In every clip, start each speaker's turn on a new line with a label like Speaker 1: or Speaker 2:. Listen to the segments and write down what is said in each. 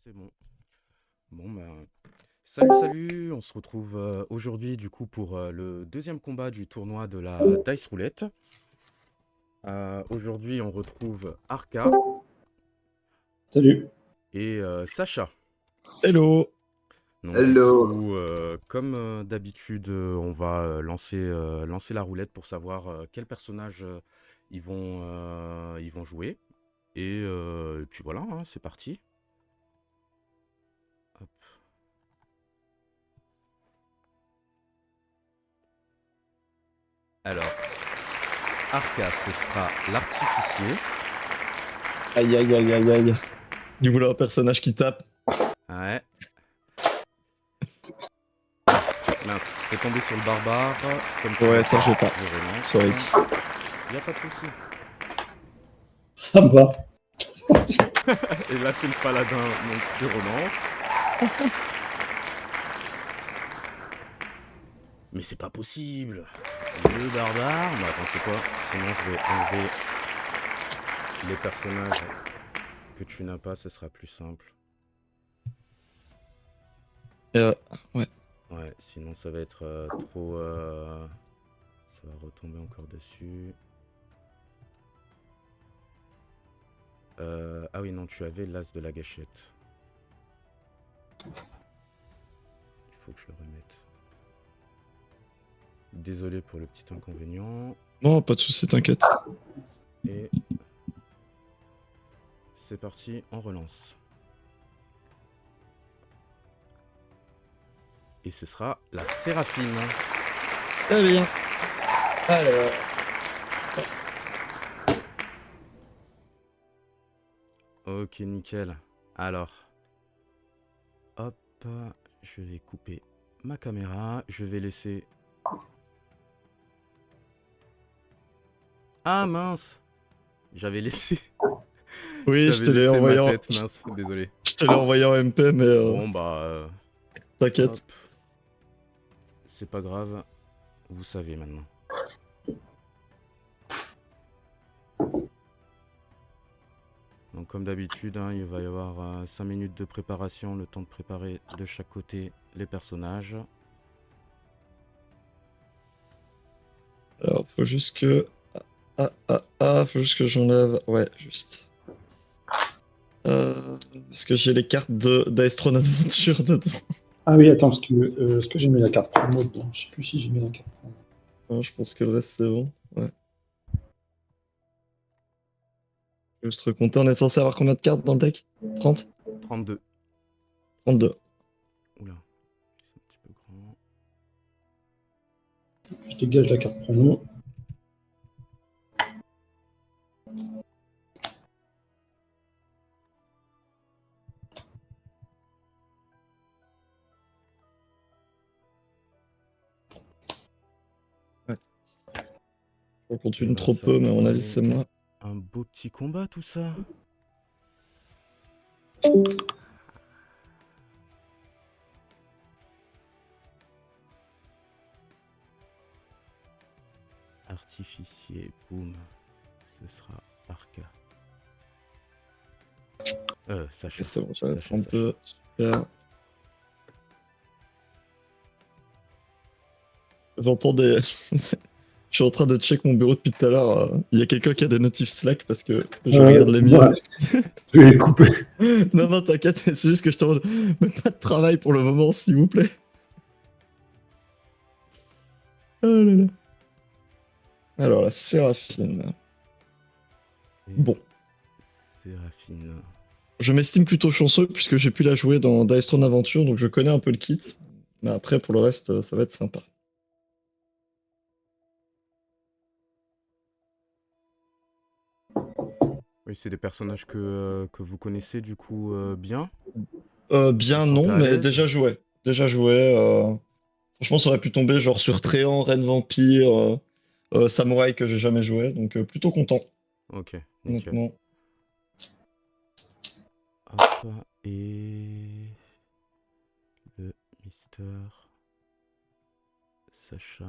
Speaker 1: C'est bon. Bon, ben, salut, on se retrouve aujourd'hui du coup pour le deuxième combat du tournoi de la Dice Roulette. Aujourd'hui, on retrouve Arca
Speaker 2: Salut.
Speaker 1: et Sacha.
Speaker 3: Hello.
Speaker 1: Donc du
Speaker 2: Hello.
Speaker 1: coup, comme d'habitude, on va lancer la roulette pour savoir quel personnage ils vont jouer. Et puis voilà, hein, c'est parti. Hop. Alors, Arca, ce sera l'artificier.
Speaker 3: Aïe aïe aïe aïe aïe. Du coup là, un personnage qui tape.
Speaker 1: Ouais. Ah, mince, c'est tombé sur le barbare. Comme tu
Speaker 3: Ouais,
Speaker 1: l'as
Speaker 3: ça je
Speaker 1: pas,
Speaker 3: vais pas.
Speaker 1: je relance.
Speaker 3: Sorry.
Speaker 1: Y a pas de souci.
Speaker 2: Ça me va.
Speaker 1: Et là, c'est le paladin, donc je relance. Mais c'est pas possible. Le barbare. Bah attends, c'est quoi? Sinon, je vais enlever les personnages que tu n'as pas, ce sera plus simple.
Speaker 3: Euh, ouais.
Speaker 1: Ouais, sinon ça va être trop... Ça va retomber encore dessus. Ah oui, non, tu avais l'as de la gâchette. Il faut que je le remette. Désolé pour le petit inconvénient.
Speaker 3: Non, pas de soucis, t'inquiète.
Speaker 1: Et c'est parti, on relance. Et ce sera la Séraphine.
Speaker 3: Très bien. Alors.
Speaker 1: Ok, nickel. Alors, hop, je vais couper ma caméra. Je vais laisser... Ah mince! J'avais laissé...
Speaker 3: Oui, je
Speaker 1: J'avais
Speaker 3: te l'ai
Speaker 1: laissé ma
Speaker 3: envoyé en...
Speaker 1: tête, mince, désolé.
Speaker 3: Je te l'ai envoyé en MP, mais
Speaker 1: Bon, bah...
Speaker 3: t'inquiète.
Speaker 1: hop. C'est pas grave, vous savez maintenant. Donc comme d'habitude, hein, il va y avoir 5 minutes de préparation, le temps de préparer de chaque côté les personnages.
Speaker 3: Alors, faut juste que... faut juste que j'enlève... Ouais, juste. Parce que j'ai les cartes d'Aestron Adventure dedans.
Speaker 2: Ah oui, attends, est-ce que j'ai mis la carte promo dedans? Je sais plus si j'ai mis la carte promo.
Speaker 3: Non, je pense que le reste, c'est bon. Ouais. Juste recompter, on est censé avoir combien de cartes dans le deck? 30?
Speaker 1: 32.
Speaker 3: 32.
Speaker 1: Oula, c'est un petit peu grand.
Speaker 2: Je dégage la carte promo.
Speaker 3: On
Speaker 1: Et
Speaker 3: continue
Speaker 1: ben
Speaker 3: trop
Speaker 1: ça va
Speaker 3: peu, mais à mon avis,
Speaker 1: donner
Speaker 3: c'est moi.
Speaker 1: un beau petit combat tout ça. Artificier, boum. Ce sera Arca. Sacha.
Speaker 3: Ok, c'est bon, j'avais
Speaker 1: Sacha, Sacha.
Speaker 3: 32. Super. J'entends des. Je suis en train de check mon bureau depuis tout à l'heure. Il y a quelqu'un qui a des notifs Slack parce que je regarde les miens.
Speaker 2: Je vais les couper.
Speaker 3: Non, non, t'inquiète, c'est juste que je te demande. Mais pas de travail pour le moment, s'il vous plaît. Oh là là. Alors, la Séraphine.
Speaker 1: Et
Speaker 3: Bon.
Speaker 1: Séraphine.
Speaker 3: Je m'estime plutôt chanceux puisque j'ai pu la jouer dans Dice Throne Adventure, donc je connais un peu le kit. Mais après, pour le reste, ça va être sympa.
Speaker 1: Oui, c'est des personnages que vous connaissez du coup bien. Vous
Speaker 3: Bien
Speaker 1: sentez
Speaker 3: non,
Speaker 1: à
Speaker 3: mais
Speaker 1: l'aise.
Speaker 3: déjà joué. Déjà joué. Franchement, ça aurait pu tomber genre sur Tréant, Reine Vampire, Samouraï que j'ai jamais joué, donc plutôt content,
Speaker 1: Ok, nickel.
Speaker 3: honnêtement.
Speaker 1: Hop, et le Mister Sacha.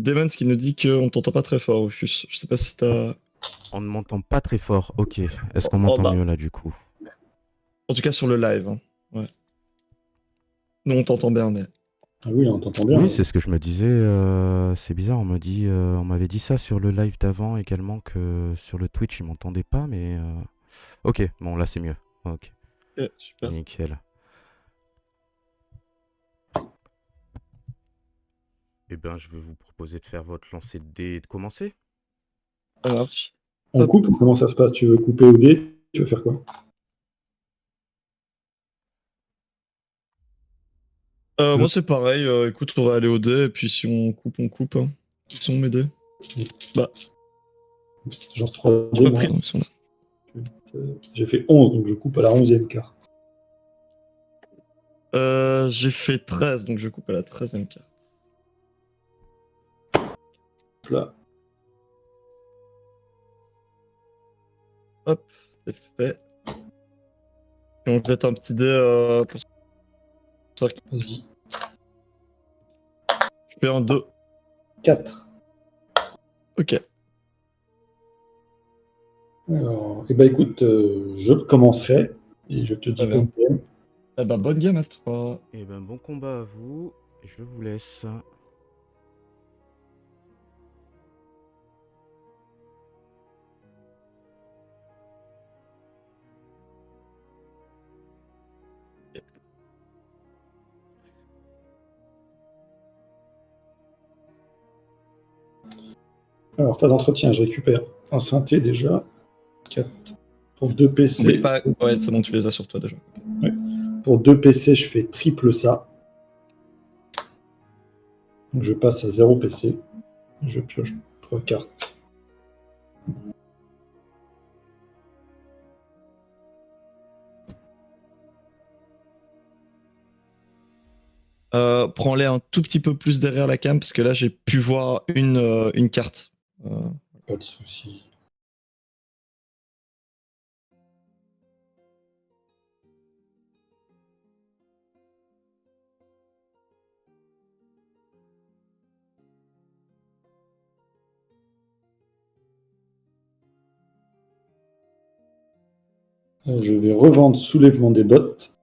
Speaker 3: Demons qui nous dit qu'on t'entend pas très fort, Rufus. Je sais pas si t'as...
Speaker 1: On ne m'entend pas très fort. Ok. Est-ce qu'on
Speaker 3: Oh,
Speaker 1: m'entend
Speaker 3: bah.
Speaker 1: mieux là du coup?
Speaker 3: En tout cas sur le live. Hein. Ouais. Nous on t'entend bien, mais...
Speaker 2: Ah oui, là, on t'entend bien.
Speaker 1: Oui,
Speaker 2: là.
Speaker 1: c'est ce que je me disais. C'est bizarre. On m'avait dit ça sur le live d'avant également que sur le Twitch ils m'entendaient pas, mais ok. Bon, là c'est mieux. Ok.
Speaker 3: Ok, super.
Speaker 1: Nickel. Eh ben, je vais vous proposer de faire votre lancer de dés et de commencer.
Speaker 3: Ça marche.
Speaker 2: On
Speaker 3: Hop.
Speaker 2: coupe ou comment ça se passe? Tu veux couper au dé? Tu veux faire quoi?
Speaker 3: Moi c'est pareil, écoute, on va aller au dé, et puis si on coupe, on coupe. Hein. Ils sont mes dés. Bah,
Speaker 2: Genre 3
Speaker 3: j'ai
Speaker 2: dés,
Speaker 3: pas
Speaker 2: moi.
Speaker 3: pris, donc ils sont là.
Speaker 2: J'ai fait 11, donc je coupe à la 11e carte.
Speaker 3: J'ai fait 13, donc je coupe à la 13e carte.
Speaker 2: Là.
Speaker 3: Hop, c'est fait. Et on jette un petit dé pour ça.
Speaker 2: Vas-y.
Speaker 3: Je fais un 2.
Speaker 2: 4.
Speaker 3: Ok.
Speaker 2: Alors, eh ben écoute, je commencerai et je te dis
Speaker 3: Très bien.
Speaker 2: bonne game.
Speaker 3: Eh ben, bonne game à toi.
Speaker 1: Eh ben, bon combat à vous. Je vous laisse.
Speaker 2: Alors, phase d'entretien, je récupère un synthé déjà. 4. Pour 2 PC.
Speaker 3: Oublie pas. Ouais, c'est bon, tu les as sur toi déjà.
Speaker 2: Pour 2 PC, je fais triple ça. Donc je passe à 0 PC. Je pioche 3 cartes.
Speaker 3: Prends-les un tout petit peu plus derrière la cam, parce que là, j'ai pu voir une carte.
Speaker 2: Pas de souci. Je vais revendre soulèvement des bottes.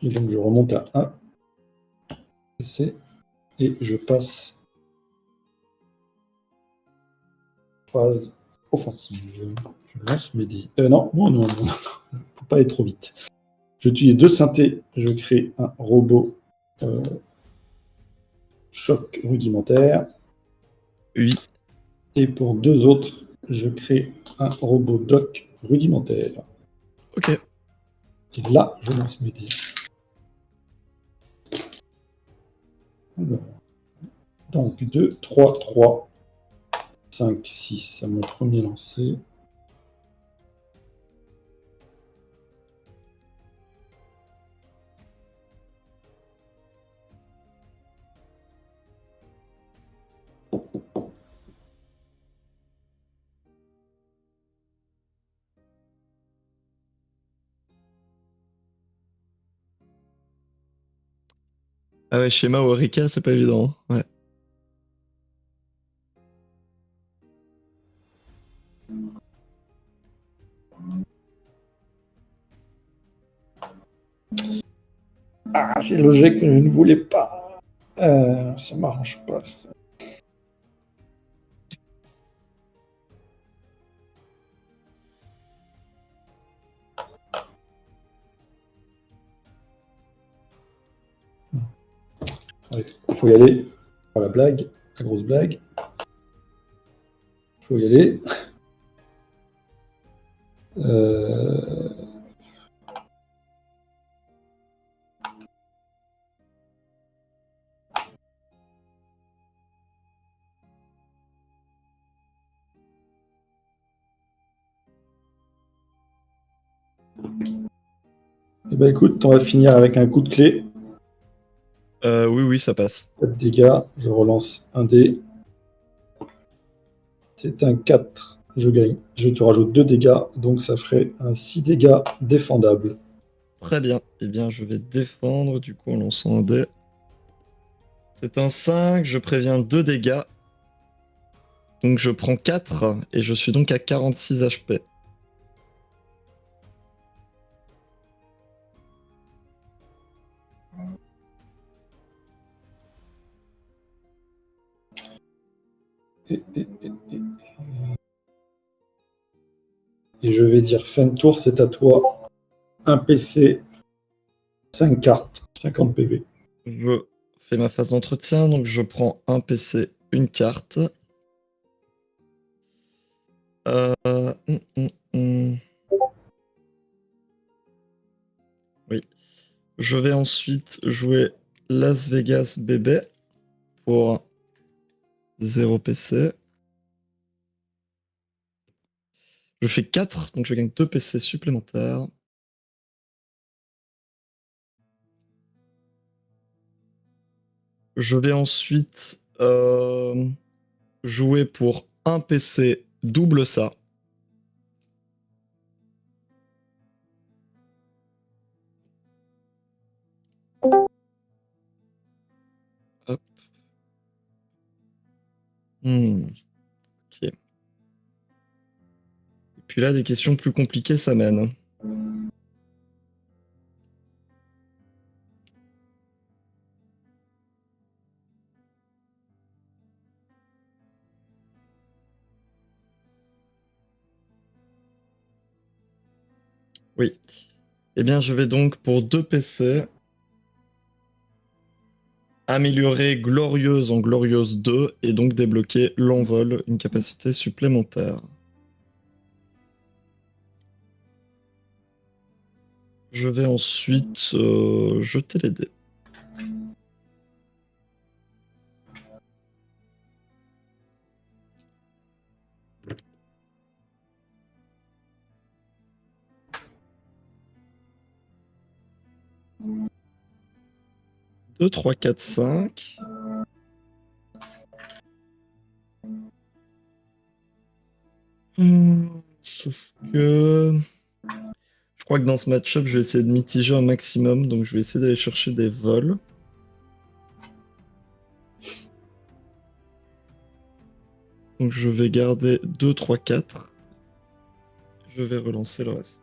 Speaker 2: Et donc je remonte à 1 PC. Et je passe phase offensive. Je lance mes dés. Non. Faut pas aller trop vite. J'utilise 2 synthés. Je crée un robot choc rudimentaire.
Speaker 3: Oui.
Speaker 2: Et pour 2 autres, je crée un robot doc rudimentaire.
Speaker 3: Ok.
Speaker 2: Et là, je lance mes dés. Alors, donc 2, 3, 3, 5, 6 à mon premier lancer.
Speaker 3: Ah ouais, schéma Orica, c'est pas évident. Hein. Ouais.
Speaker 2: Ah, c'est logique que je ne voulais pas. Ça m'arrange pas. Ça. Allez, il faut y aller. Pas la blague, la grosse blague. Il faut y aller. Euh... Eh ben écoute, on va finir avec un coup de clé.
Speaker 3: Oui, ça passe.
Speaker 2: 4 dégâts, je relance un dé. C'est un 4, je gagne. Je te rajoute 2 dégâts, donc ça ferait un 6 dégâts défendable.
Speaker 3: Très bien. Eh bien, je vais défendre, du coup, en lançant un dé. C'est un 5, je préviens 2 dégâts. Donc je prends 4 et je suis donc à 46 HP.
Speaker 2: Et je vais dire fin de tour, c'est à toi. Un PC, 5 cartes, 50 PV.
Speaker 3: Je fais ma phase d'entretien, donc je prends un PC, une carte. Euh, hum, hum, hum. Oui. Je vais ensuite jouer Las Vegas bébé pour 0 PC. Je fais 4, donc je gagne 2 PC supplémentaires. Je vais ensuite jouer pour un PC double ça. Hop. Ok. Et puis là, des questions plus compliquées s'amènent. Oui. Eh bien, je vais donc pour 2 PC améliorer Glorieuse en Glorieuse 2 et donc débloquer l'envol, une capacité supplémentaire. Je vais ensuite jeter les dés. Deux, 3, 4, 5. Sauf que je crois que dans ce match-up, je vais essayer de mitiger un maximum, donc je vais essayer d'aller chercher des vols. Donc je vais garder 2, 3, 4. Je vais relancer le reste.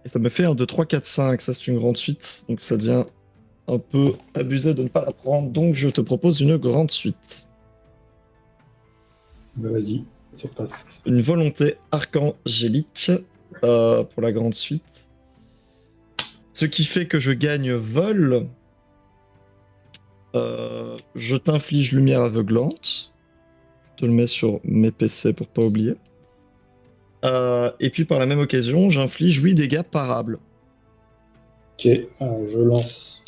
Speaker 3: Et ça me fait un 2, 3, 4, 5. Ça, c'est une grande suite, donc ça devient un peu abusé de ne pas la prendre. Donc je te propose une grande suite.
Speaker 2: Bah, vas-y, ça passe.
Speaker 3: Une volonté archangélique pour la grande suite. Ce qui fait que je gagne vol. Je t'inflige lumière aveuglante. Je te le mets sur mes PC pour pas oublier. Et puis par la même occasion, j'inflige 8 dégâts parables.
Speaker 2: Ok, alors je lance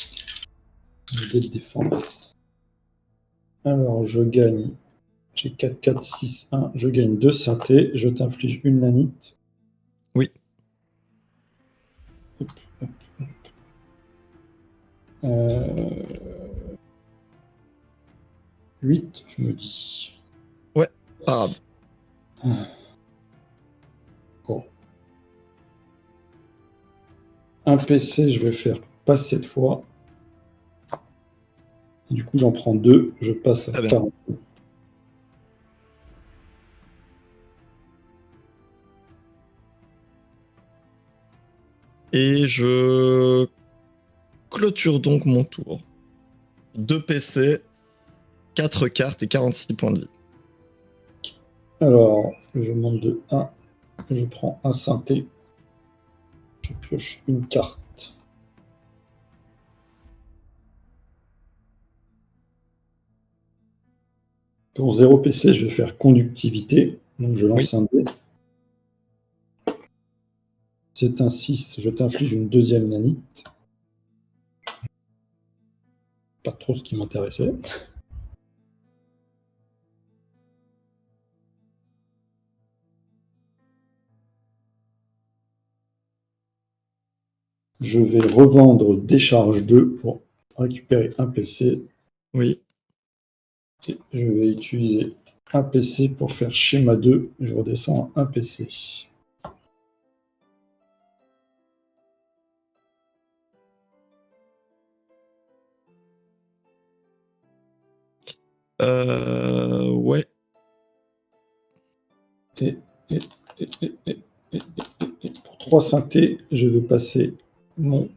Speaker 2: le dé de défense. Alors je gagne. J'ai 4, 4, 6, 1. Je gagne 2 synthés. Je t'inflige une nanite.
Speaker 3: Oui.
Speaker 2: Hop, hop, hop. Euh... 8, je me dis.
Speaker 3: Ouais, parable.
Speaker 2: Bon. Un PC, je vais faire pas cette fois. Et du coup, j'en prends 2. Je passe à
Speaker 3: Très bien.
Speaker 2: 40.
Speaker 3: Et je clôture donc mon tour. 2 PC, 4 cartes et 46 points de vie.
Speaker 2: Alors, je monte de 1. Je prends un synthé. Je pioche une carte. Pour 0 PC, je vais faire conductivité. Donc, je
Speaker 3: Oui.
Speaker 2: lance un dé. C'est un 6. Je t'inflige une deuxième nanite. Pas trop ce qui m'intéressait. Je vais revendre Décharge 2 pour récupérer un PC.
Speaker 3: Oui.
Speaker 2: Et je vais utiliser un PC pour faire schéma 2. Je redescends à un PC.
Speaker 3: Ouais.
Speaker 2: Et, et, et, et, et, et, et pour 3 synthés, je vais passer mon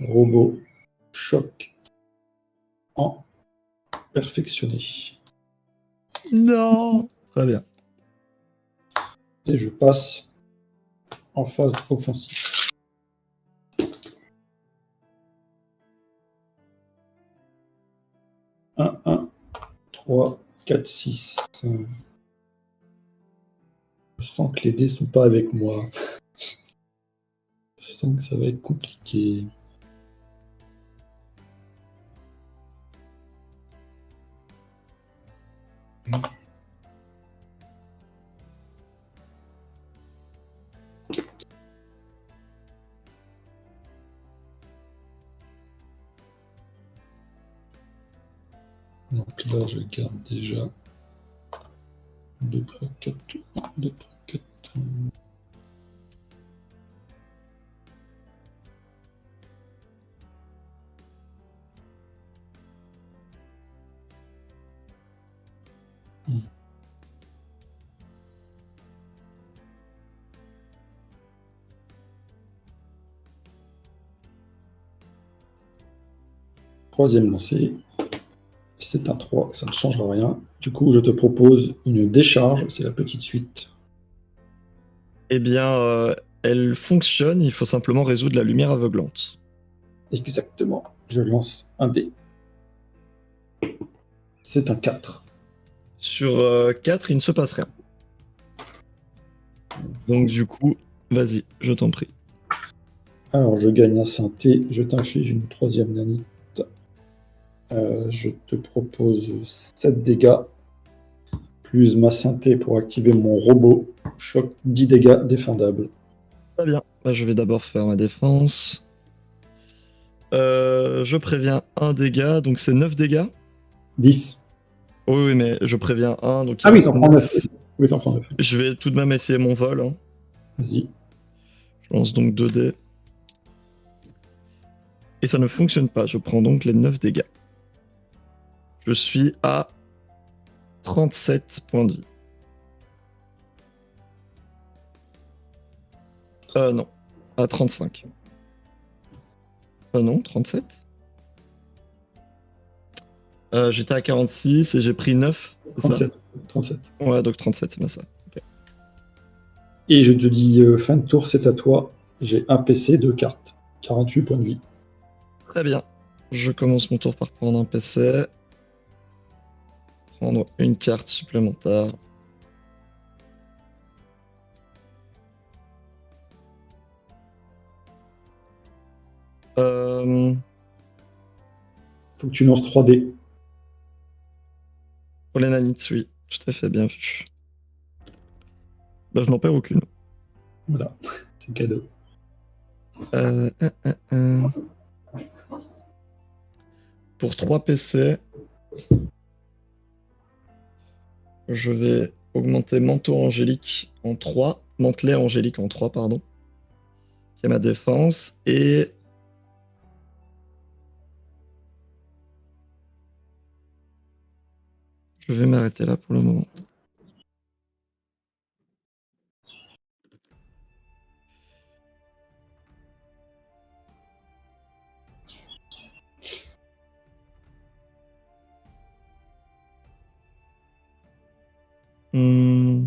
Speaker 2: robot choc en perfectionné.
Speaker 3: Non. Très bien.
Speaker 2: Et je passe en phase offensive. 1, 3, 4, 6. Je sens que les dés sont pas avec moi. Je sens que ça va être compliqué. Donc là, je garde déjà 2, 3, 4, 2, 3, 4. Troisième lancé. C'est un 3, ça ne changera rien. Du coup, je te propose une décharge, c'est la petite suite.
Speaker 3: Eh bien, elle fonctionne, il faut simplement résoudre la lumière aveuglante.
Speaker 2: Exactement. Je lance un dé. C'est un 4.
Speaker 3: Sur 4, il ne se passe rien. Donc du coup, vas-y, je t'en prie.
Speaker 2: Alors, je gagne un synthé, je t'inflige une troisième nanite. Je te propose 7 dégâts, plus ma synthé pour activer mon robot. Choc 10 dégâts défendables.
Speaker 3: Très bien. Bah, je vais d'abord faire ma défense. Je préviens un dégât, donc c'est 9 dégâts.
Speaker 2: 10.
Speaker 3: Oui, oui, mais je préviens un, donc il
Speaker 2: Ah oui,
Speaker 3: reste
Speaker 2: t'en prends 9.
Speaker 3: 9.
Speaker 2: Oui, t'en prends 9.
Speaker 3: Je vais tout de même essayer mon vol. Hein.
Speaker 2: Vas-y.
Speaker 3: Je lance donc 2 dés. Et ça ne fonctionne pas, je prends donc les 9 dégâts. Je suis à 37 points de vie. Non, à 35. Non, 37. J'étais à 46 et j'ai pris 9, c'est ça
Speaker 2: 37. 37.
Speaker 3: Ouais, donc 37, c'est bien ça. Ok.
Speaker 2: Et je te dis, fin de tour, c'est à toi. J'ai un PC, 2 cartes. 48 points de vie.
Speaker 3: Très bien. Je commence mon tour par prendre un PC. Prendre une carte supplémentaire. Euh,
Speaker 2: Faut que tu lances 3 dés.
Speaker 3: pour les nanites, oui. Tout à fait, bien vu. Bah, je n'en perds aucune.
Speaker 2: Voilà, c'est cadeau.
Speaker 3: Euh, euh, euh, euh. Pour 3 PC, je vais augmenter manteau angélique en 3. Mantelet angélique en 3, pardon. Qui est ma défense. Et je vais m'arrêter là pour le moment. Hmm.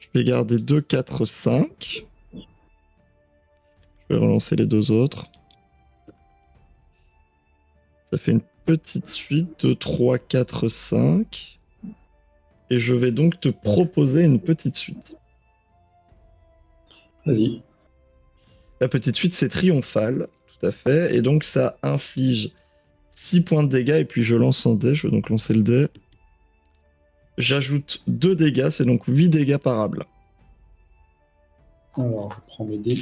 Speaker 3: Je vais garder 2, 4, 5. Je vais relancer les deux autres. Ça fait une petite suite de 3, 4, 5. Et je vais donc te proposer une petite suite.
Speaker 2: Vas-y.
Speaker 3: La petite suite, c'est triomphal, tout à fait. Et donc, ça inflige 6 points de dégâts. Et puis, je lance un dé. Je vais donc lancer le dé. J'ajoute 2 dégâts. C'est donc 8 dégâts parables.
Speaker 2: Alors, je prends mes dés.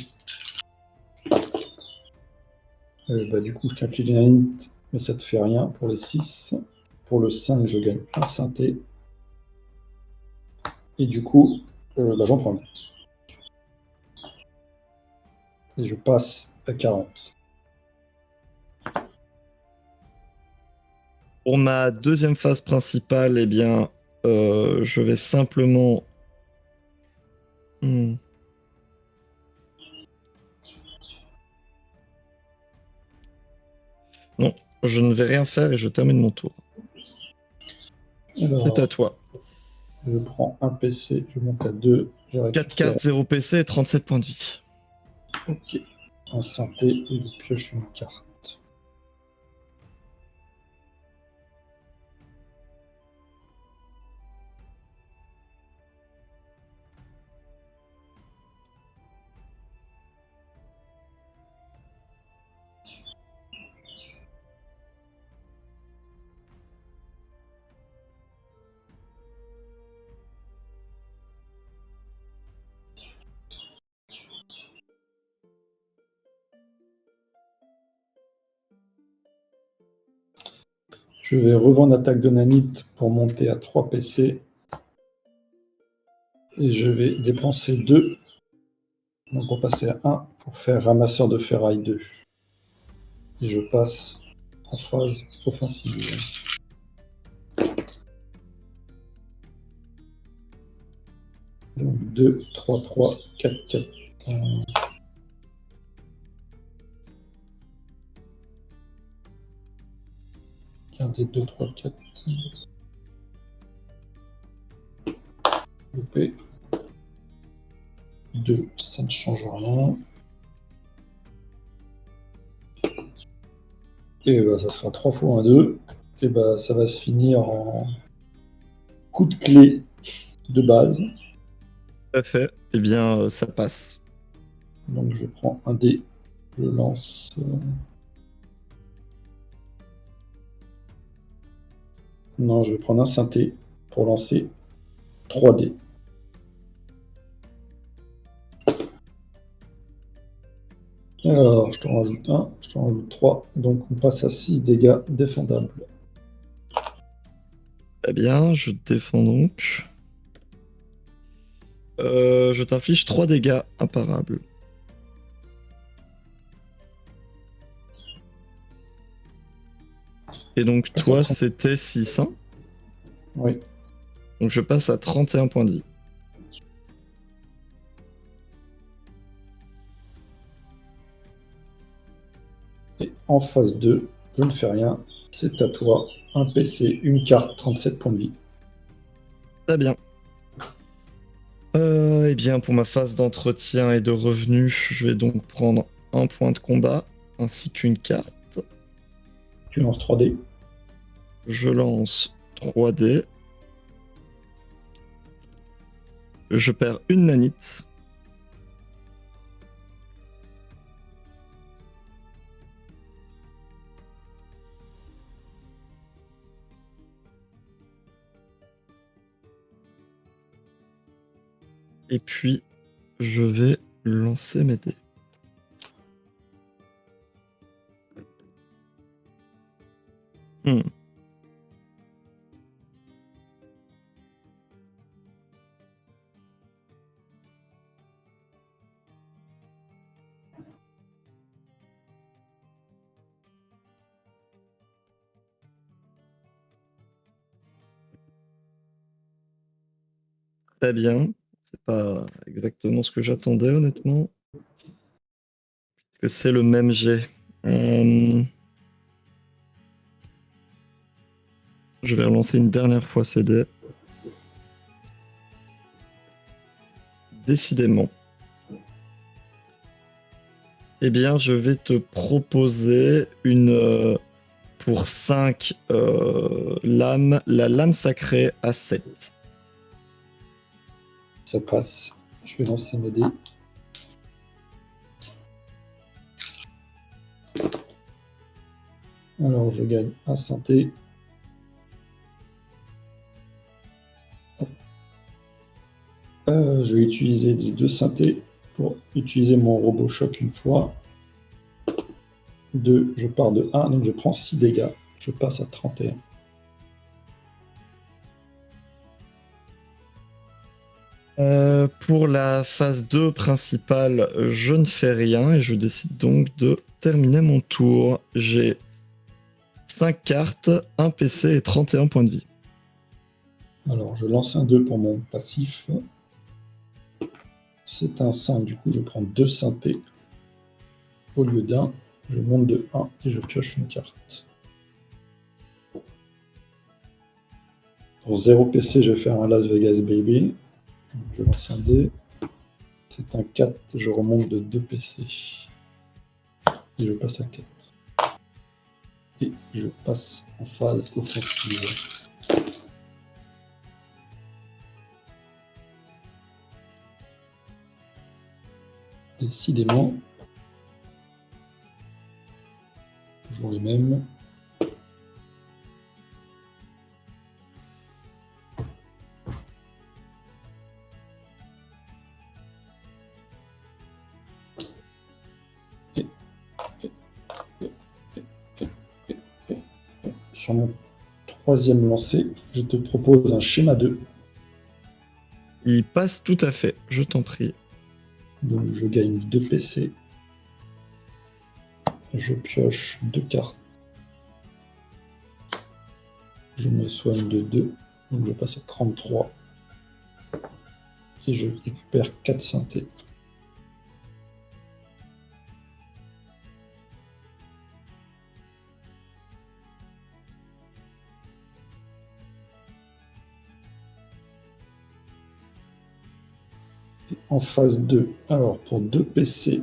Speaker 2: Du coup, je t'inflige un hint, mais ça te fait rien pour les 6. Pour le 5, je gagne un synthé. Et du coup, j'en prends un autre. Et je passe à 40.
Speaker 3: Pour ma deuxième phase principale, eh bien, je vais simplement... Non, je ne vais rien faire et je termine mon tour.
Speaker 2: Alors,
Speaker 3: C'est à toi.
Speaker 2: je prends un PC, je monte à 2.
Speaker 3: 4 cartes, 0 PC et 37 points de vie.
Speaker 2: Ok. Un synthé et je pioche une carte. Je vais revendre attaque de nanite pour monter à 3 PC. Et je vais dépenser 2. Donc on va passer à 1 pour faire ramasseur de ferraille 2. Et je passe en phase offensive. Donc 2, 3, 3, 4, 4. Regardez 2, 3, 4. Loupé. 2, ça ne change rien. Et bah, ça sera 3 fois 1, 2. Et bah, ça va se finir en coup de clé de base.
Speaker 3: Tout à fait. Eh bien, ça passe.
Speaker 2: Donc je prends un dé, je lance. Non, je vais prendre un synthé pour lancer 3 dés. Alors, je t'en rajoute 1, je t'en rajoute 3. Donc on passe à 6 dégâts défendables.
Speaker 3: Très bien, je défends donc. Je t'inflige 3 dégâts imparables. Et donc
Speaker 2: Passe à
Speaker 3: toi,
Speaker 2: 30.
Speaker 3: c'était 6, hein?
Speaker 2: Oui.
Speaker 3: Donc je passe à 31 points de vie.
Speaker 2: Et en phase 2, je ne fais rien. C'est à toi. Un PC, une carte, 37 points de vie.
Speaker 3: Très bien. Eh bien, pour ma phase d'entretien et de revenu, je vais donc prendre un point de combat ainsi qu'une carte.
Speaker 2: Tu lances 3 dés.
Speaker 3: Je lance 3 dés. Je perds une nanite. Et puis, je vais lancer mes dés. Très bien. C'est pas exactement ce que j'attendais, honnêtement. Que c'est le même jet. Je vais relancer une dernière fois ces dés. Décidément. Eh bien, je vais te proposer une... pour 5 lames, la lame sacrée à 7.
Speaker 2: Ça passe. Je vais lancer mes dés. Alors, je gagne un synthé. Je vais utiliser 2 synthés pour utiliser mon robot choc une fois. 2, je pars de 1, donc je prends 6 dégâts. Je passe à 31.
Speaker 3: Pour la phase 2 principale, je ne fais rien et je décide donc de terminer mon tour. J'ai 5 cartes, 1 PC et 31 points de vie.
Speaker 2: Alors, je lance un 2 pour mon passif. C'est un 5, du coup, je prends 2 synthés. Au lieu d'un, je monte de 1 et je pioche une carte. Pour 0 PC, je vais faire un Las Vegas Baby. Je lance un dé. C'est un 4, je remonte de 2 PC. Et je passe à 4. Et je passe en phase offensive. Décidément, toujours les mêmes. Sur mon troisième lancé, je te propose un schéma 2.
Speaker 3: Il passe tout à fait, je t'en prie.
Speaker 2: Donc je gagne 2 PC. Je pioche 2 cartes. Je me soigne de 2. Donc je passe à 33. Et je récupère 4 synthés. En phase 2, alors pour 2 PC,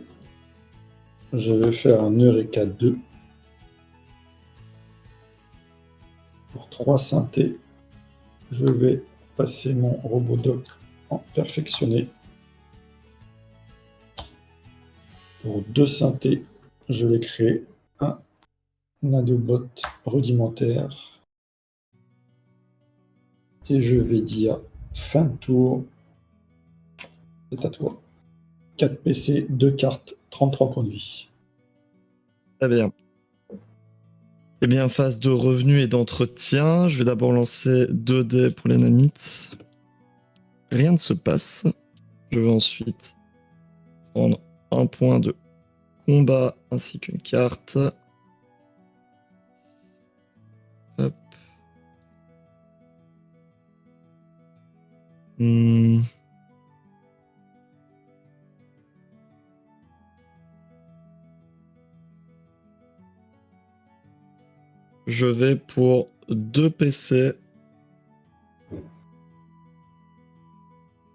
Speaker 2: je vais faire un Eureka 2. Pour 3 synthés, je vais passer mon Robodoc en perfectionné. Pour 2 synthés, je vais créer un Nadobot rudimentaire. Et je vais dire fin de tour. C'est à toi. 4 PC, 2 cartes, 33 points de vie.
Speaker 3: Très bien. Eh bien, phase de revenu et d'entretien, je vais d'abord lancer 2 dés pour les nanites. Rien ne se passe. Je vais ensuite prendre un point de combat ainsi qu'une carte. Hop. Je vais pour 2 PC.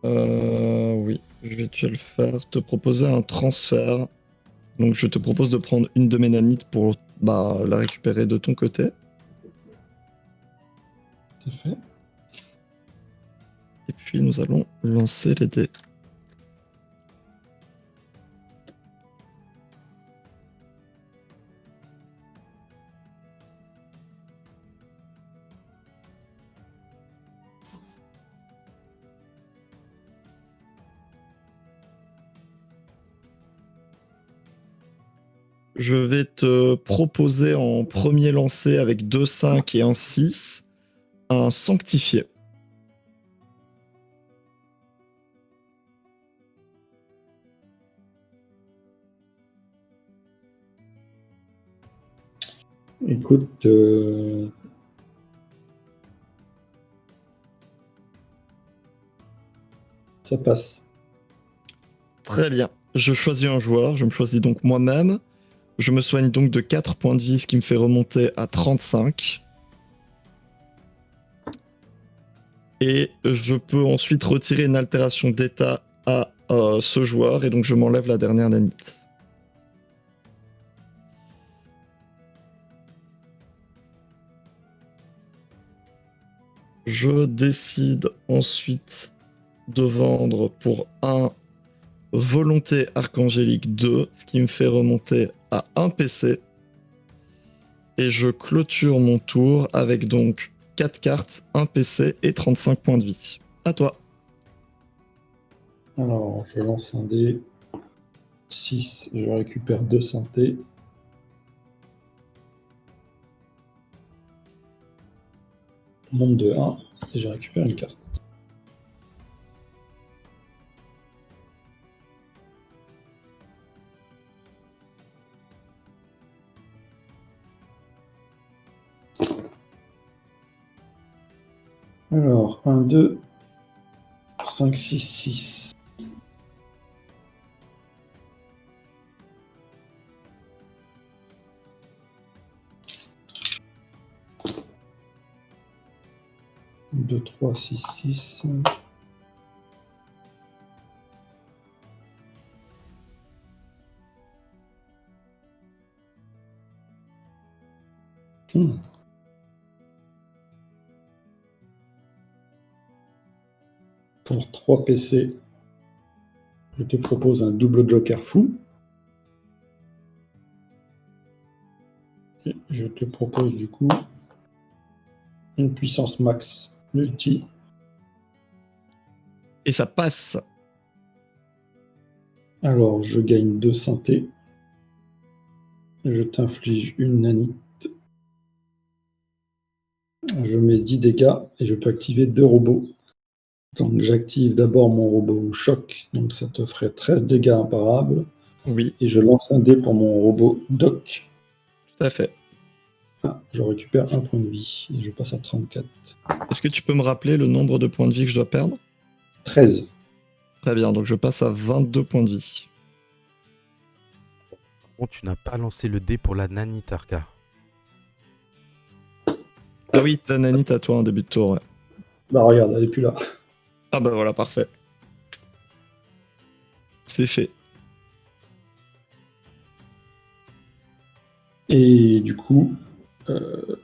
Speaker 3: Oui, je vais te le faire. Te proposer un transfert. Donc je te propose de prendre une de mes nanites pour la récupérer de ton côté.
Speaker 2: C'est fait.
Speaker 3: Et puis nous allons lancer les dés. Je vais te proposer en premier lancer avec 2 5 et un 6, un sanctifié.
Speaker 2: Écoute, ça passe.
Speaker 3: Très bien. Je choisis un joueur, je me choisis donc moi-même. Je me soigne donc de 4 points de vie, ce qui me fait remonter à 35. Et je peux ensuite retirer une altération d'état à ce joueur, et donc je m'enlève la dernière nanite. Je décide ensuite de vendre pour un Volonté Archangélique 2, ce qui me fait remonter à 1 PC. Et je clôture mon tour avec donc 4 cartes, 1 PC et 35 points de vie. À toi.
Speaker 2: Alors, je lance un dé. 6, je récupère 2 synthés. Monte de 1 et je récupère une carte. Alors, 1, 2, 5, 6, 6. Deux, 3, 6, 6. Pour 3 PC, je te propose un double joker fou. Et je te propose du coup une puissance max multi.
Speaker 3: Et ça passe.
Speaker 2: Alors, je gagne 2 synthés. Je t'inflige une nanite. Je mets 10 dégâts et je peux activer 2 robots. Donc, j'active d'abord mon robot choc. Donc, ça te ferait 13 dégâts imparables.
Speaker 3: Oui,
Speaker 2: Et je lance un dé pour mon robot doc.
Speaker 3: tout à fait.
Speaker 2: Ah, je récupère un point de vie et je passe à 34.
Speaker 3: Est-ce que tu peux me rappeler le nombre de points de vie que je dois perdre?
Speaker 2: 13.
Speaker 3: Très bien, donc je passe à 22 points de vie.
Speaker 1: Bon, tu n'as pas lancé le dé pour la nanite, Arca.
Speaker 3: Ah oui, ta nanite à toi en début de tour, ouais.
Speaker 2: Bah regarde, elle est plus là.
Speaker 3: Ah bah voilà, parfait. C'est fait.
Speaker 2: Et du coup, je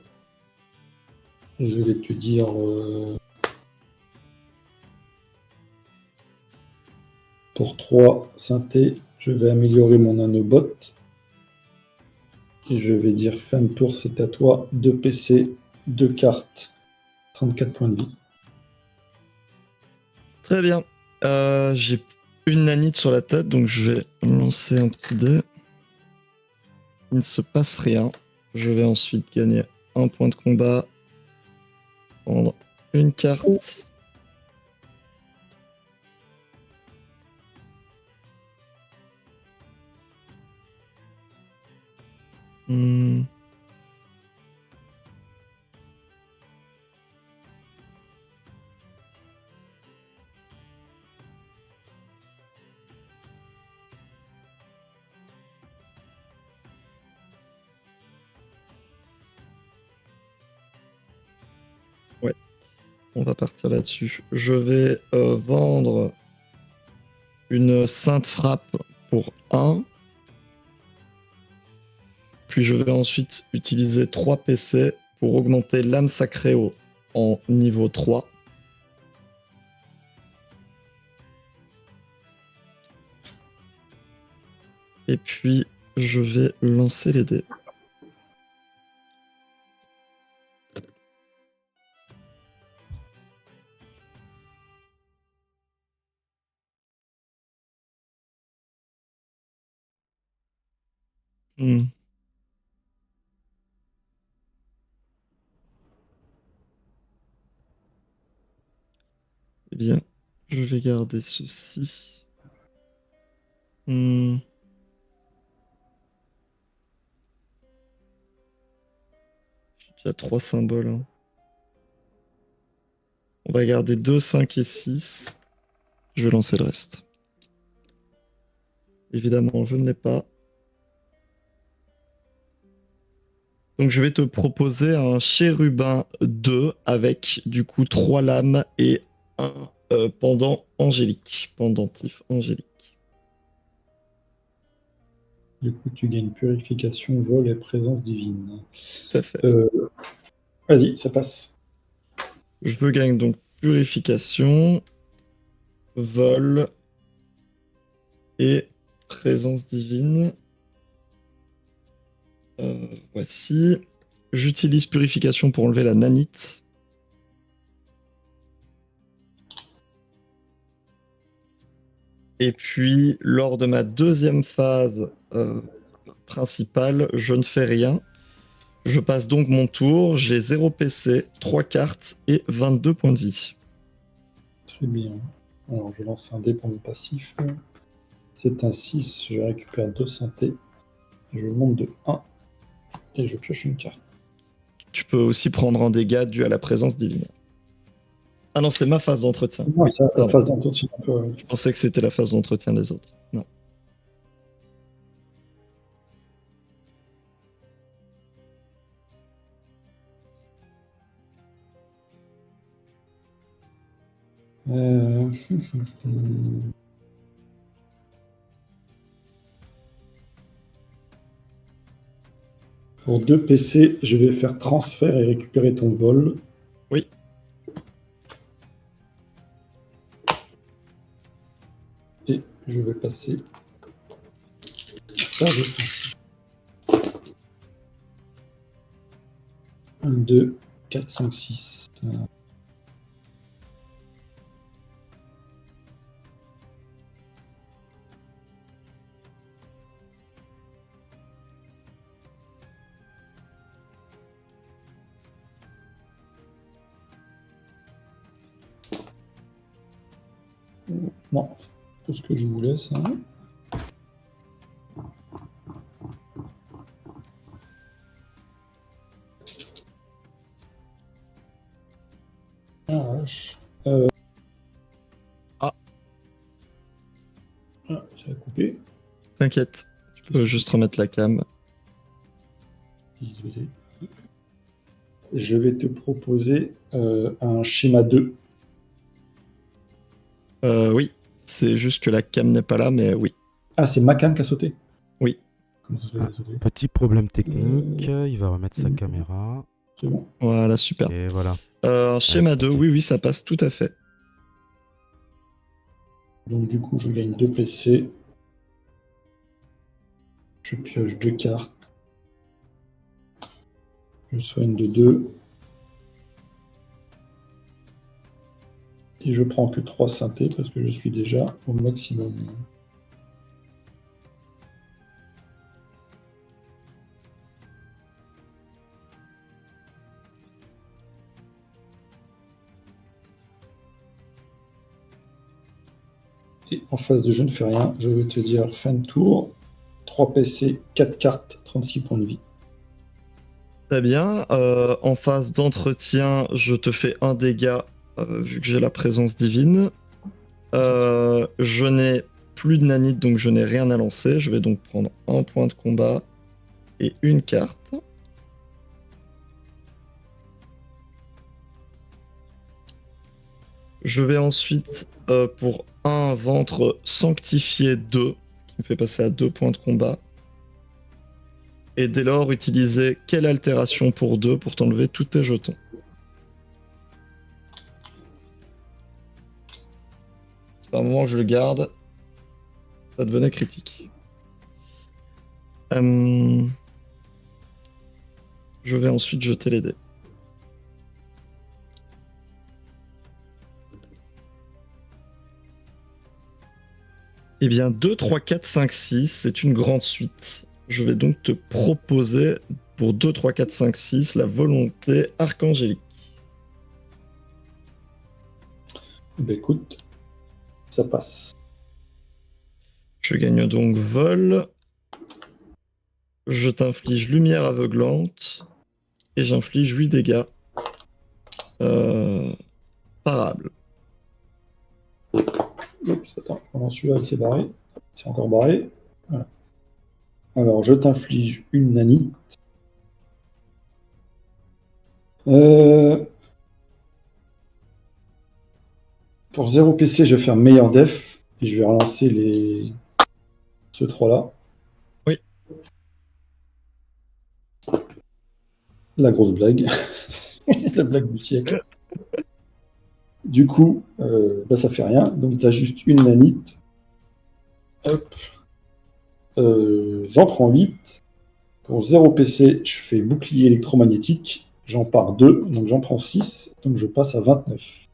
Speaker 2: vais te dire... pour 3 synthés, je vais améliorer mon nanobot. Et je vais dire fin de tour, c'est à toi. 2 PC, 2 cartes, 34 points de vie.
Speaker 3: Très bien. J'ai une nanite sur la tête, donc je vais lancer un petit dé. Il ne se passe rien. Je vais ensuite gagner un point de combat. Prendre une carte. Hmm. Ouais, on va partir là-dessus. Je vais vendre une sainte frappe pour 1. Puis je vais ensuite utiliser 3 PC pour augmenter l'âme sacrée en niveau 3. Et puis je vais lancer les dés. Hmm. Eh bien, je vais garder ceci. Hmm. J'ai déjà 3 symboles, hein. On va garder 2, 5 et 6. Je vais lancer le reste. Évidemment, je ne l'ai pas. Donc je vais te proposer un chérubin 2 avec du coup 3 lames et un pendant angélique. Pendentif angélique.
Speaker 2: Du coup, tu gagnes purification, vol et présence divine.
Speaker 3: Tout à fait.
Speaker 2: Vas-y, ça passe.
Speaker 3: Je gagne donc purification, vol et présence divine. Voici. J'utilise purification pour enlever la nanite. Et puis, lors de ma deuxième phase principale, je ne fais rien. Je passe donc mon tour. J'ai 0 PC, 3 cartes et 22 points de vie.
Speaker 2: Très bien. Alors, je lance un dé pour mes passifs. C'est un 6, je récupère 2 synthés. Je monte de 1 et je pioche une carte.
Speaker 3: tu peux aussi prendre un dégât dû à la présence divine. Ah non, c'est ma phase d'entretien.
Speaker 2: Non, c'est la
Speaker 3: Pardon.
Speaker 2: phase d'entretien.
Speaker 3: Je pensais que c'était la phase d'entretien des autres. Non.
Speaker 2: Euh, Pour 2 PC, je vais faire transfert et récupérer ton vol.
Speaker 3: Oui.
Speaker 2: Et je vais passer. Phase offensive. 1, 2, 4, 5, 6. Non, tout ce que je voulais, ça. Ah, vache.
Speaker 3: Ah.
Speaker 2: Ah, ça a coupé.
Speaker 3: T'inquiète, tu peux juste remettre la cam.
Speaker 2: Désolé. Je vais te proposer un schéma 2.
Speaker 3: Oui, c'est juste que la cam n'est pas là, mais oui.
Speaker 2: Ah, c'est ma cam qui a sauté.
Speaker 3: Oui.
Speaker 2: Comment ça se fait,
Speaker 1: Ah,
Speaker 2: désolé.
Speaker 1: petit problème technique, il va remettre sa
Speaker 2: Mhm.
Speaker 1: caméra.
Speaker 2: C'est bon.
Speaker 3: Voilà, super.
Speaker 1: Et voilà.
Speaker 3: Un schéma
Speaker 1: c'est
Speaker 3: 2,
Speaker 1: parti.
Speaker 3: oui, oui, ça passe tout à fait.
Speaker 2: Donc du coup, je gagne 2 PC. Je pioche 2 cartes. Je soigne de 2. Et je prends que 3 synthés parce que je suis déjà au maximum. Et en phase de jeu, ne fais rien. Je vais te dire fin de tour. 3 PC, 4 cartes, 36 points de vie.
Speaker 3: Très bien. En phase d'entretien, je te fais un dégât vu que j'ai la présence divine. Je n'ai plus de nanite, donc je n'ai rien à lancer. Je vais donc prendre un point de combat et une carte. Je vais ensuite pour un ventre sanctifié 2, ce qui me fait passer à 2 points de combat. Et dès lors, utiliser quelle altération pour 2 pour t'enlever tous tes jetons. C'est pas un moment que je le garde. Ça devenait critique. Je vais ensuite jeter les dés. Eh bien, 2, 3, 4, 5, 6, c'est une grande suite. Je vais donc te proposer pour 2, 3, 4, 5, 6 la volonté archangélique.
Speaker 2: Bah écoute, ça passe.
Speaker 3: Je gagne donc vol. Je t'inflige lumière aveuglante. Et j'inflige 8 dégâts. Parables.
Speaker 2: Oups, attends, pendant celui-là, il s'est barré. C'est encore barré. Voilà. Alors, je t'inflige une nanite. Pour 0 PC, je vais faire meilleur def. Et je vais relancer ce 3-là.
Speaker 3: Oui.
Speaker 2: La grosse blague. La blague du siècle. Du coup, bah, ça fait rien. Donc, tu as juste une nanite. Hop. J'en prends 8. Pour 0 PC, je fais bouclier électromagnétique. J'en pars 2, donc j'en prends 6. Donc, je passe à 29.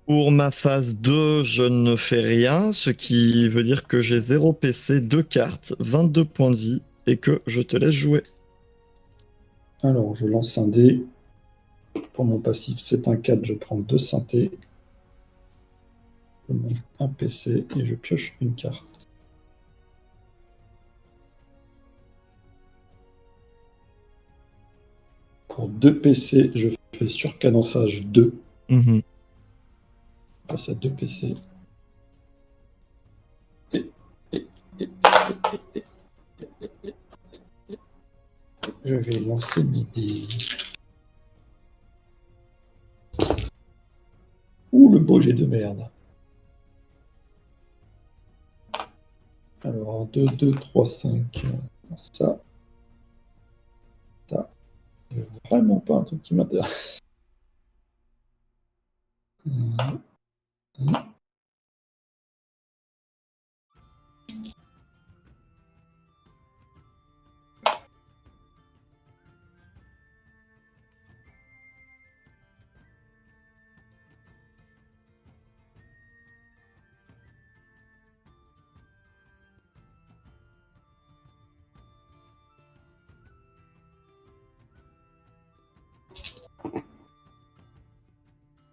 Speaker 3: Pour ma phase 2, je ne fais rien, ce qui veut dire que j'ai 0 PC, 2 cartes, 22 points de vie, et que je te laisse jouer.
Speaker 2: Alors, je lance un dé. Pour mon passif, c'est un 4. Je prends 2 synthés. Je monte un PC et je pioche une carte. Pour 2 PC, je fais surcadençage 2.
Speaker 3: Mhm.
Speaker 2: On passe à 2 PC. Je vais lancer mes dés. Ouh, le beau jet de merde. Alors, 2, 2, 3, 5. Ça. Ça. C'est vraiment pas un truc qui m'intéresse.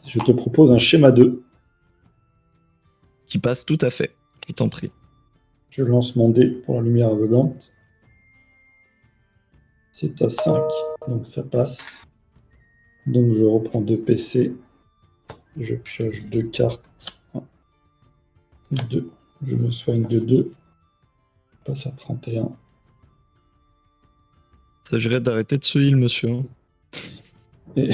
Speaker 2: Je te propose un schéma 2.
Speaker 3: Qui passe tout à fait. Je t'en prie.
Speaker 2: Je lance mon dé pour la lumière aveuglante. C'est à 5, donc ça passe. Donc je reprends 2 PC. Je pioche 2 cartes. 2. Je me soigne de 2. Je passe à 31.
Speaker 3: Il s'agirait d'arrêter de se heal, monsieur. Hein.
Speaker 2: Et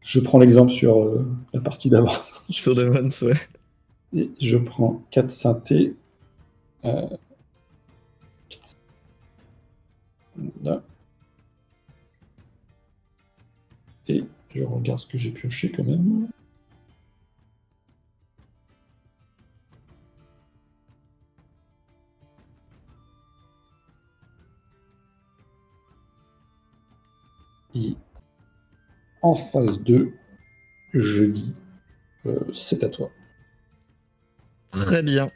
Speaker 2: je prends l'exemple sur la partie d'avant.
Speaker 3: Sur les Vans, ouais.
Speaker 2: Et je prends 4 synthés. Là. Et je regarde ce que j'ai pioché quand même. Et en phase 2, je dis c'est à toi.
Speaker 3: Très bien.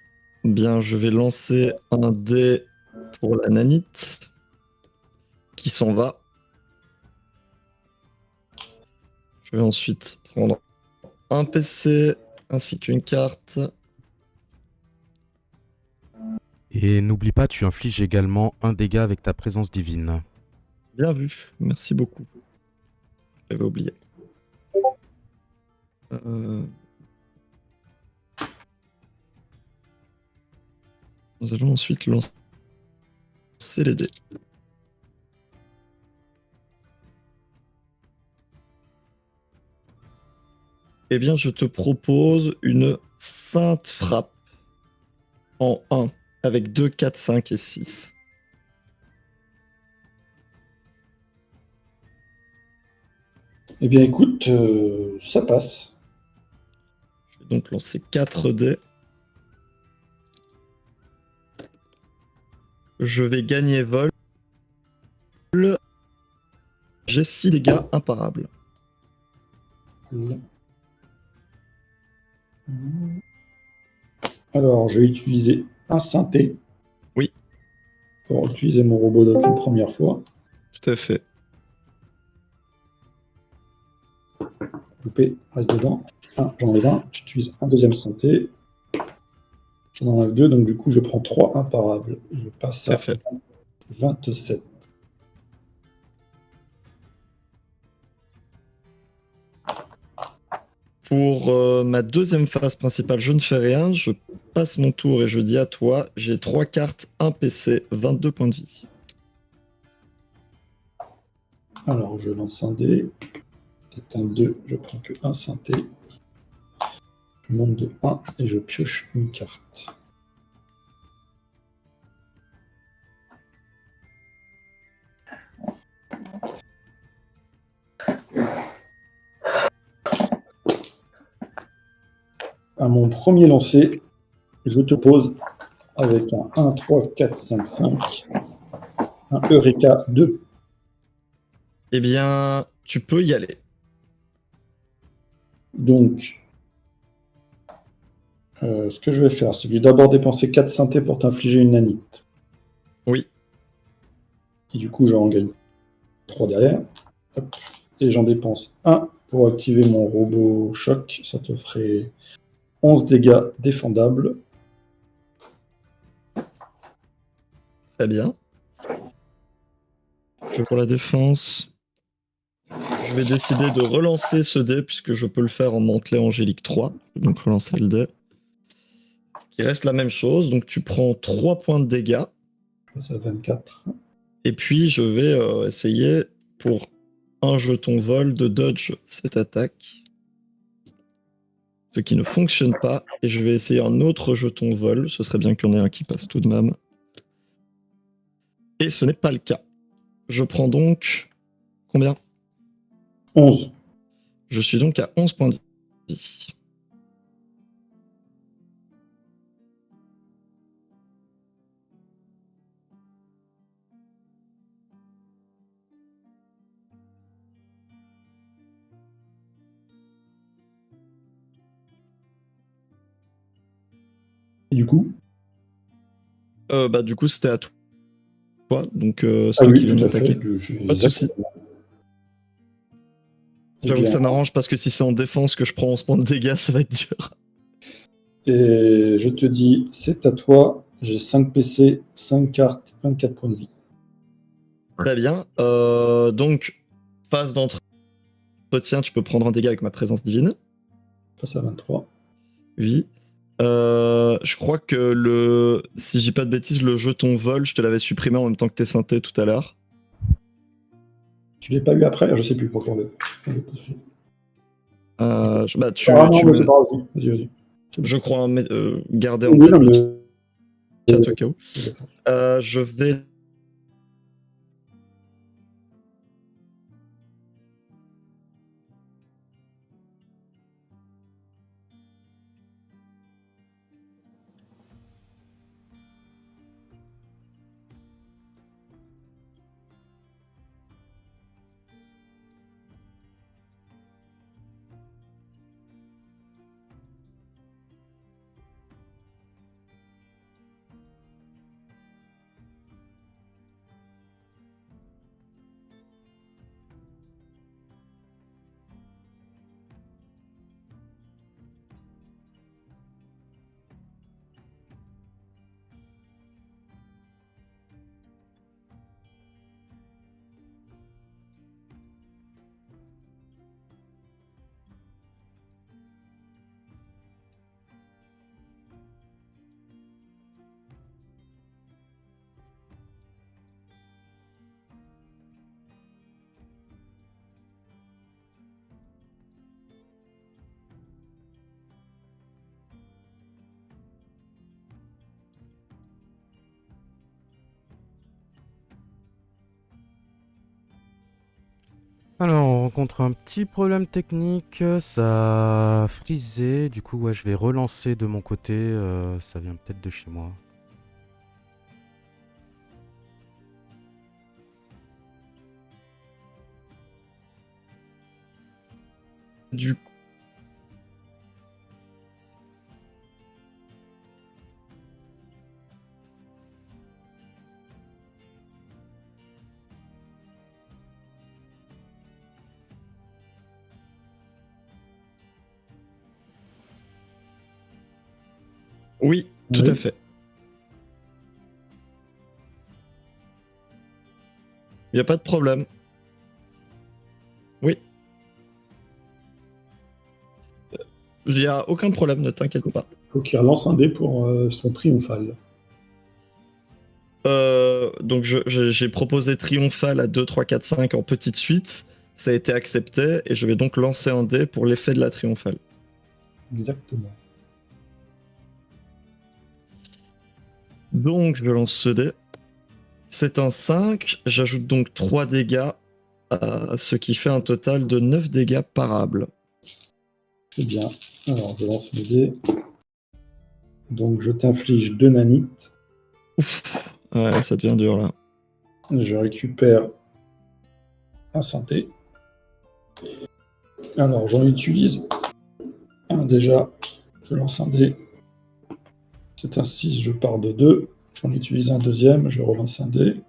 Speaker 3: Bien, je vais lancer un dé pour la nanite qui s'en va. Je vais ensuite prendre un PC ainsi qu'une carte.
Speaker 1: Et n'oublie pas, tu infliges également un dégât avec ta présence divine.
Speaker 3: Bien vu, merci beaucoup. J'avais oublié. Nous allons ensuite lancer les dés. Eh bien, je te propose une sainte frappe en 1 avec 2, 4, 5 et 6.
Speaker 2: Eh bien écoute, ça passe.
Speaker 3: Je vais donc lancer 4 dés. Je vais gagner vol. J'ai 6 dégâts imparables.
Speaker 2: Alors, je vais utiliser un synthé.
Speaker 3: Oui.
Speaker 2: Pour utiliser mon robot doc une première fois.
Speaker 3: Tout à fait.
Speaker 2: Loupé, reste dedans. J'enlève un. J'utilise un deuxième synthé. J'en enlève 2, donc du coup, je prends 3 imparables. Je passe
Speaker 3: Tout à
Speaker 2: à
Speaker 3: fait.
Speaker 2: 27.
Speaker 3: Pour ma deuxième phase principale, je ne fais rien. Je passe mon tour et je dis à toi, j'ai 3 cartes, 1 PC, 22 points de vie.
Speaker 2: Alors, je lance un dé. C'est un 2, je prends que un synthé. Je monte de 1 et je pioche une carte. À mon premier lancer, je te pose avec un 1, 3, 4, 5, 5, un Eureka 2.
Speaker 3: Eh bien, tu peux y aller.
Speaker 2: Donc, ce que je vais faire, c'est que je vais d'abord dépenser 4 synthés pour t'infliger une nanite.
Speaker 3: Oui.
Speaker 2: Et du coup, j'en gagne 3 derrière. Hop. Et j'en dépense 1 pour activer mon robot choc. Ça te ferait 11 dégâts défendables.
Speaker 3: Très bien. Je vais pour la défense. Je vais décider de relancer ce dé puisque je peux le faire en mantelet angélique 3. Je vais donc relancer le dé. Ce qui reste la même chose. Donc tu prends 3 points de dégâts.
Speaker 2: Je passe à 24.
Speaker 3: Et puis je vais essayer pour un jeton vol de dodge cette attaque. Ce qui ne fonctionne pas. Et je vais essayer un autre jeton vol. Ce serait bien qu'il y en ait un qui passe tout de même. Et ce n'est pas le cas. Je prends donc... Combien?
Speaker 2: 11.
Speaker 3: Je suis donc à 11 points de vie.
Speaker 2: Et du coup?
Speaker 3: Bah du coup c'était à toi. Donc c'est
Speaker 2: Ah
Speaker 3: toi qui
Speaker 2: oui,
Speaker 3: viens de
Speaker 2: tout à fait.
Speaker 3: m'attaquer. Pas de soucis.
Speaker 2: Eh
Speaker 3: J'avoue que
Speaker 2: bien,
Speaker 3: ça m'arrange parce que si c'est en défense que je prends 11 points de dégâts, ça va être dur.
Speaker 2: et je te dis, c'est à toi. J'ai 5 PC, 5 cartes, 24 points de vie.
Speaker 3: Très bien. Donc, phase d'entretien, tu peux prendre un dégât avec ma présence divine.
Speaker 2: Je passe à 23.
Speaker 3: Oui. Je crois que si je dis pas de bêtises, le jeton vol, je te l'avais supprimé en même temps que tes synthés tout à l'heure.
Speaker 2: Je l'ai pas eu après, je sais plus pourquoi on le poursuit.
Speaker 3: Bah,
Speaker 2: Ah non,
Speaker 3: tu
Speaker 2: mais c'est
Speaker 3: me,
Speaker 2: pas grave, vas-y, vas-y.
Speaker 3: je crois garder en
Speaker 2: Oui,
Speaker 3: tête
Speaker 2: non,
Speaker 3: le
Speaker 2: mais...
Speaker 3: chat au cas où. Je vais
Speaker 1: Alors, on rencontre un petit problème technique, ça a frisé, du coup ouais je vais relancer de mon côté, ça vient peut-être de chez moi.
Speaker 3: du coup. Oui, tout à fait. Il n'y a pas de problème. Oui. Il n'y a aucun problème, ne t'inquiète pas.
Speaker 2: Faut qu'il relance un dé pour son triomphal.
Speaker 3: Donc j'ai proposé Triomphal à 2, 3, 4, 5 en petite suite. Ça a été accepté et je vais donc lancer un dé pour l'effet de la Triomphale.
Speaker 2: Exactement.
Speaker 3: Donc je lance ce dé. C'est un 5. J'ajoute donc 3 dégâts, ce qui fait un total de 9 dégâts parables.
Speaker 2: C'est bien. Alors, je lance le dé. Donc, je t'inflige 2 nanites.
Speaker 3: Ouf. Ouais, ça devient dur là.
Speaker 2: Je récupère un synthé. Alors, j'en utilise un déjà. Je lance un dé. C'est un 6, je pars de 2. J'en utilise un deuxième, je relance un dé.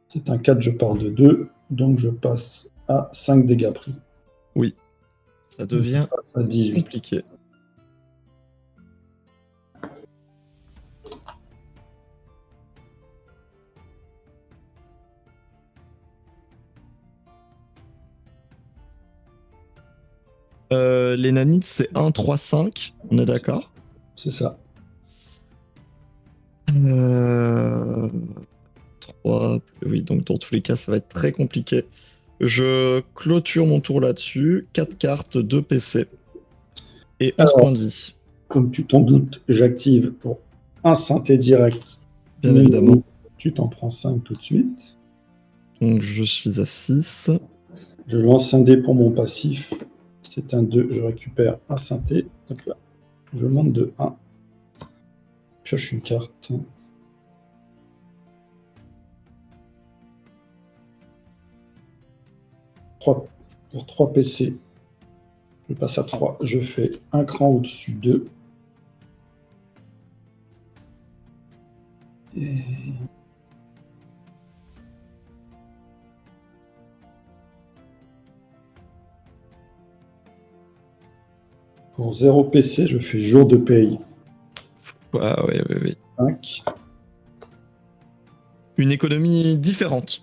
Speaker 2: C'est un 4, je pars de 2. Donc, je passe à 5 dégâts pris.
Speaker 3: Oui, ça devient
Speaker 2: Je passe à 18.
Speaker 3: compliqué. Les nanites, c'est 1, 3, 5. On est d'accord?
Speaker 2: C'est ça.
Speaker 3: 3. Oui, donc dans tous les cas, ça va être très compliqué. Je clôture mon tour là-dessus. 4 cartes, 2 PC. Et 11
Speaker 2: Alors,
Speaker 3: points de vie,
Speaker 2: comme tu t'en doutes, j'active pour un synthé direct.
Speaker 3: bien
Speaker 2: Mais
Speaker 3: évidemment.
Speaker 2: tu t'en prends 5 tout de suite.
Speaker 3: Donc je suis à 6.
Speaker 2: Je lance un dé pour mon passif. C'est un 2, je récupère un synthé. Hop là. Je monte de 1. Pioche une carte. Pour 3 PC. Je passe à 3. Je fais un cran au-dessus 2. Et... Pour 0 PC, je fais jour de paye.
Speaker 3: Ah oui, oui, oui.
Speaker 2: 5.
Speaker 3: Une économie différente.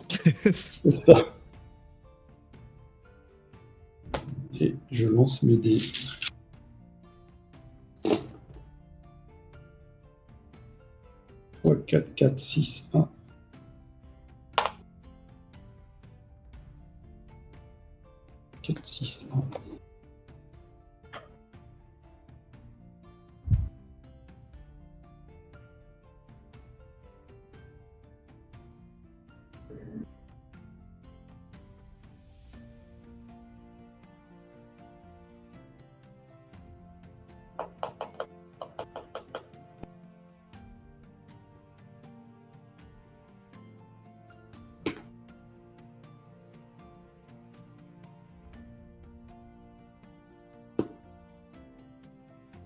Speaker 2: C'est ça. Et je lance mes dés. 3, 4, 4, 6, 1. 4, 6, 1.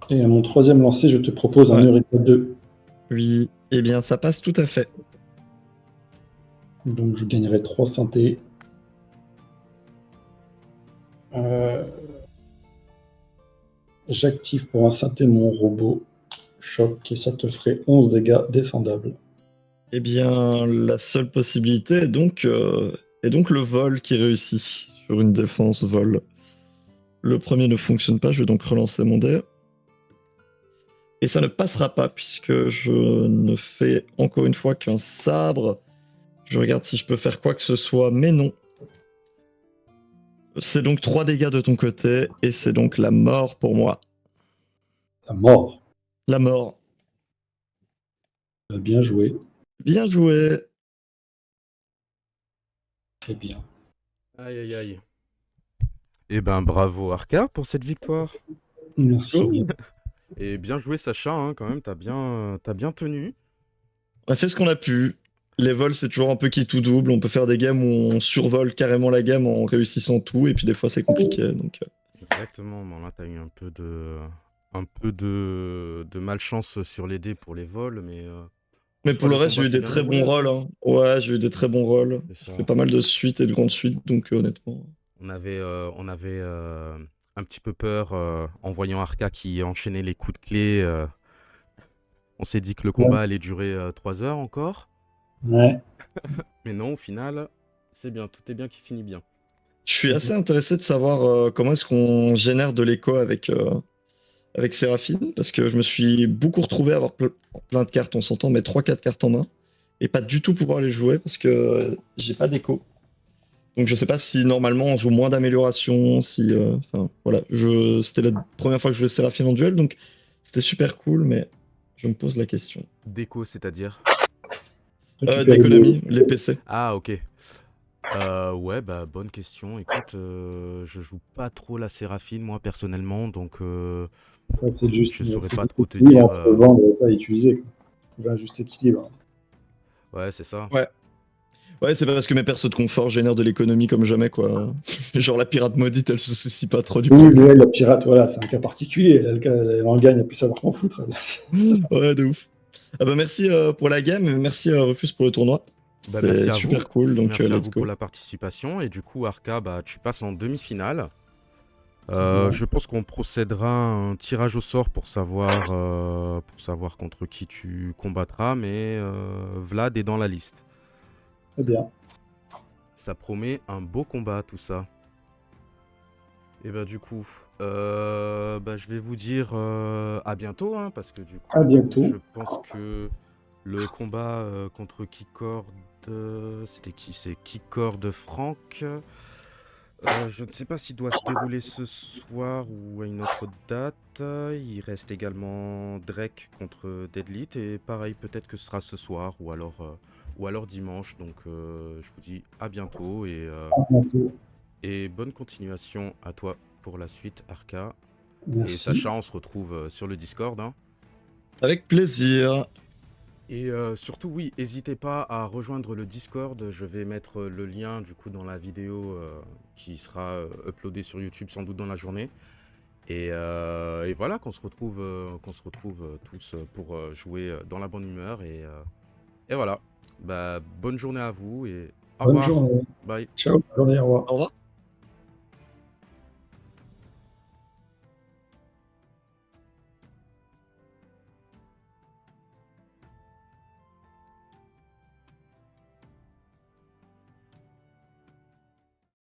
Speaker 2: Et à mon troisième lancer, je te propose un
Speaker 3: Ouais.
Speaker 2: Eureka 2.
Speaker 3: Oui, eh bien ça passe tout à fait.
Speaker 2: Donc je gagnerai 3 synthés. J'active pour un synthé mon robot. Choc, et ça te ferait 11 dégâts défendables.
Speaker 3: Eh bien, la seule possibilité est donc le vol qui réussit sur une défense vol. Le premier ne fonctionne pas, je vais donc relancer mon dé. Et ça ne passera pas puisque je ne fais encore une fois qu'un sabre. Je regarde si je peux faire quoi que ce soit, mais non. C'est donc 3 dégâts de ton côté et c'est donc la mort pour moi.
Speaker 2: La mort.
Speaker 3: La mort.
Speaker 2: Bien joué.
Speaker 3: Bien joué.
Speaker 2: Très bien.
Speaker 1: Aïe aïe aïe. Eh ben bravo Arca pour cette victoire.
Speaker 2: Merci.
Speaker 3: Oh.
Speaker 1: Et bien joué Sacha, hein, quand même, t'as bien tenu.
Speaker 3: On a fait ce qu'on a pu. Les vols, c'est toujours un peu qui tout double. On peut faire des games où on survole carrément la gamme en réussissant tout, et puis des fois c'est compliqué. Donc,
Speaker 1: Exactement, bon là t'as eu un peu de malchance sur les dés pour les vols, mais en
Speaker 3: Mais pour
Speaker 1: soi,
Speaker 3: le
Speaker 1: le
Speaker 3: reste, j'ai
Speaker 1: combat
Speaker 3: eu
Speaker 1: s'est
Speaker 3: des
Speaker 1: bien
Speaker 3: très bons
Speaker 1: déroulé,
Speaker 3: rôles.
Speaker 1: hein.
Speaker 3: Hein. Ouais, j'ai eu des très bons rôles.
Speaker 1: C'est
Speaker 3: J'ai
Speaker 1: ça.
Speaker 3: fait pas mal de suites et de grandes suites, donc honnêtement.
Speaker 1: On avait un petit peu peur en voyant Arca qui enchaînait les coups de clé. On s'est dit que le combat allait durer 3 heures encore.
Speaker 2: Ouais.
Speaker 1: Mais non, au final, c'est bien, tout est bien qui finit bien.
Speaker 3: Je suis assez intéressé de savoir comment est-ce qu'on génère de l'écho avec Séraphine, parce que je me suis beaucoup retrouvé à avoir plein de cartes, on s'entend, mais 3-4 cartes en main, et pas du tout pouvoir les jouer parce que j'ai pas d'écho. Donc je sais pas si normalement on joue moins d'amélioration, si... Enfin voilà, c'était la première fois que je jouais Séraphine en duel, donc c'était super cool, mais je me pose la question.
Speaker 1: Déco, c'est-à-dire?
Speaker 2: Récupérer
Speaker 3: D'économie, les PC.
Speaker 1: Ah, ok. Ouais, bah bonne question. Écoute, je joue pas trop la Séraphine, moi, personnellement, donc
Speaker 2: c'est juste,
Speaker 1: je saurais
Speaker 2: c'est
Speaker 1: pas
Speaker 2: juste
Speaker 1: trop te
Speaker 2: équilibre
Speaker 1: dire.
Speaker 2: entre vendre et pas utiliser. Il un juste équilibre.
Speaker 1: Ouais, c'est ça.
Speaker 3: Ouais. Ouais, c'est parce que mes persos de confort génèrent de l'économie comme jamais, quoi. Genre la pirate maudite, elle se soucie pas trop du
Speaker 2: Oui,
Speaker 3: problème.
Speaker 2: mais elle, la pirate, voilà, c'est un cas particulier. Elle en gagne, elle peut savoir qu'en foutre.
Speaker 3: Ouais, de ouf. Ah bah merci pour la game, et merci Rufus pour le tournoi.
Speaker 1: Bah
Speaker 3: C'est
Speaker 1: merci à vous.
Speaker 3: super cool, donc
Speaker 1: Merci à
Speaker 3: let's
Speaker 1: vous pour
Speaker 3: go.
Speaker 1: la participation. Et du coup, Arca, bah tu passes en demi-finale.
Speaker 2: Bien.
Speaker 1: Je pense qu'on procédera à un tirage au sort pour savoir contre qui tu combattras, mais Vlad est dans la liste.
Speaker 2: Très bien.
Speaker 1: Ça promet un beau combat tout ça. Et bah du coup, Bah, je vais vous dire à bientôt, hein, parce que du
Speaker 2: À
Speaker 1: coup,
Speaker 2: bientôt.
Speaker 1: je pense que le combat contre Kikord, c'était qui? C'est Kikord Frank. Je ne sais pas s'il doit se dérouler ce soir ou à une autre date. Il reste également Drake contre Deadlit et pareil, peut-être que ce sera ce soir ou alors dimanche. Donc je vous dis à bientôt
Speaker 2: À bientôt.
Speaker 1: et bonne continuation à toi pour la suite, Arca. Et
Speaker 2: Merci.
Speaker 1: Sacha, on se retrouve sur le Discord, hein.
Speaker 3: Avec plaisir.
Speaker 1: Et surtout, oui, n'hésitez pas à rejoindre le Discord. Je vais mettre le lien du coup dans la vidéo qui sera uploadée sur YouTube sans doute dans la journée. Et voilà, qu'on se retrouve tous pour jouer dans la bonne humeur. Et voilà. Bah, bonne journée à vous et au
Speaker 2: Bonne
Speaker 1: revoir.
Speaker 2: journée.
Speaker 1: Bye.
Speaker 2: Ciao. Bonne journée. Au revoir.
Speaker 3: Au revoir.